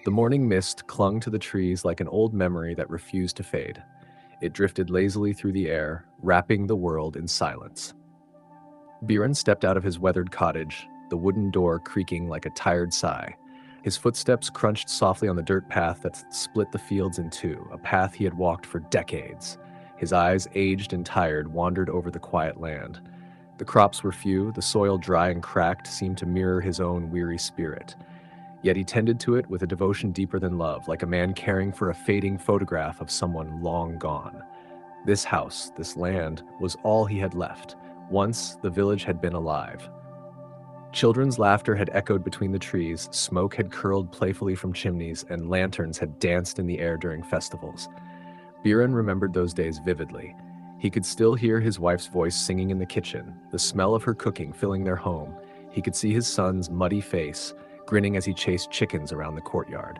The morning mist clung to the trees like an old memory that refused to fade. It drifted lazily through the air, wrapping the world in silence. Biren stepped out of his weathered cottage, the wooden door creaking like a tired sigh. His footsteps crunched softly on the dirt path that split the fields in two, a path he had walked for decades. His eyes, aged and tired, wandered over the quiet land. The crops were few, the soil dry and cracked seemed to mirror his own weary spirit. Yet he tended to it with a devotion deeper than love, like a man caring for a fading photograph of someone long gone. This house, this land, was all he had left. Once, the village had been alive. Children's laughter had echoed between the trees, smoke had curled playfully from chimneys, and lanterns had danced in the air during festivals. Biren remembered those days vividly. He could still hear his wife's voice singing in the kitchen, the smell of her cooking filling their home. He could see his son's muddy face, grinning as he chased chickens around the courtyard.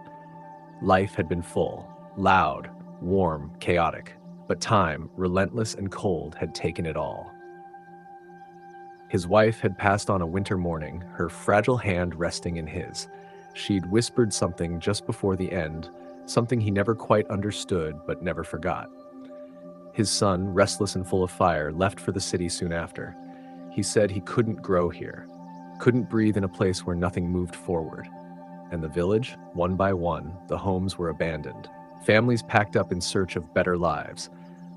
Life had been full, loud, warm, chaotic, but time, relentless and cold, had taken it all. His wife had passed on a winter morning, her fragile hand resting in his. She'd whispered something just before the end, something he never quite understood but never forgot. His son, restless and full of fire, left for the city soon after. He said he couldn't grow here, couldn't breathe in a place where nothing moved forward. And the village, one by one, the homes were abandoned. Families packed up in search of better lives.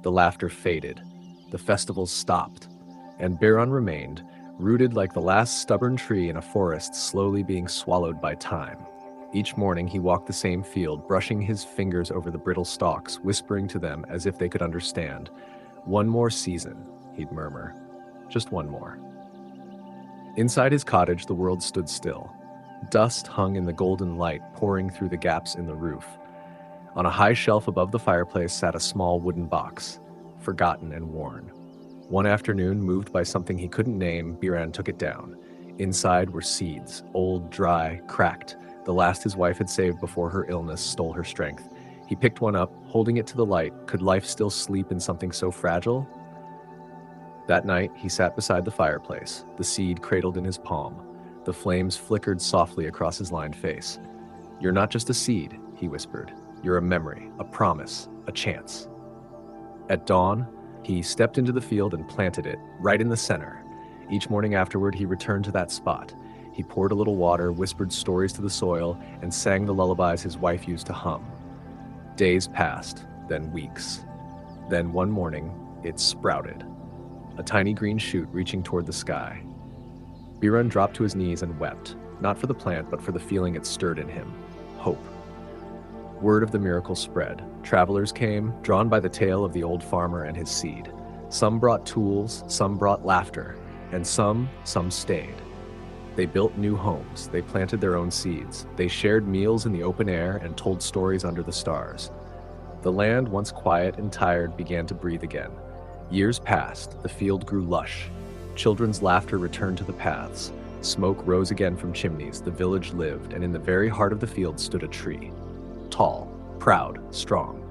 The laughter faded. The festivals stopped. And Biren remained, rooted like the last stubborn tree in a forest slowly being swallowed by time. Each morning he walked the same field, brushing his fingers over the brittle stalks, whispering to them as if they could understand. "One more season," he'd murmur. "Just one more." Inside his cottage, the world stood still. Dust hung in the golden light, pouring through the gaps in the roof. On a high shelf above the fireplace sat a small wooden box, forgotten and worn. One afternoon, moved by something he couldn't name, Biren took it down. Inside were seeds, old, dry, cracked, the last his wife had saved before her illness stole her strength. He picked one up, holding it to the light. Could life still sleep in something so fragile? That night, he sat beside the fireplace, the seed cradled in his palm. The flames flickered softly across his lined face. "You're not just a seed," he whispered. "You're a memory, a promise, a chance." At dawn, he stepped into the field and planted it, right in the center. Each morning afterward, he returned to that spot. He poured a little water, whispered stories to the soil, and sang the lullabies his wife used to hum. Days passed, then weeks. Then one morning, it sprouted. A tiny green shoot reaching toward the sky. Biren dropped to his knees and wept, not for the plant, but for the feeling it stirred in him. Hope. Word of the miracle spread. Travelers came, drawn by the tale of the old farmer and his seed. Some brought tools, some brought laughter, and some stayed. They built new homes, they planted their own seeds, they shared meals in the open air and told stories under the stars. The land, once quiet and tired, began to breathe again. Years passed, the field grew lush. Children's laughter returned to the paths. Smoke rose again from chimneys, the village lived, and in the very heart of the field stood a tree. Tall, proud, strong.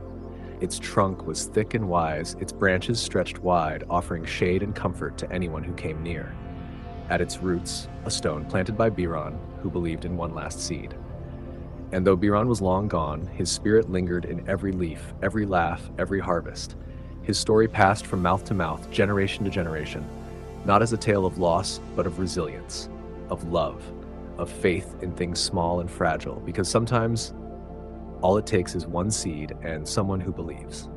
Its trunk was thick and wise, its branches stretched wide, offering shade and comfort to anyone who came near. At its roots, a stone planted by Biren, who believed in one last seed. And though Biren was long gone, his spirit lingered in every leaf, every laugh, every harvest. His story passed from mouth to mouth, generation to generation, not as a tale of loss, but of resilience, of love, of faith in things small and fragile, because sometimes all it takes is one seed and someone who believes.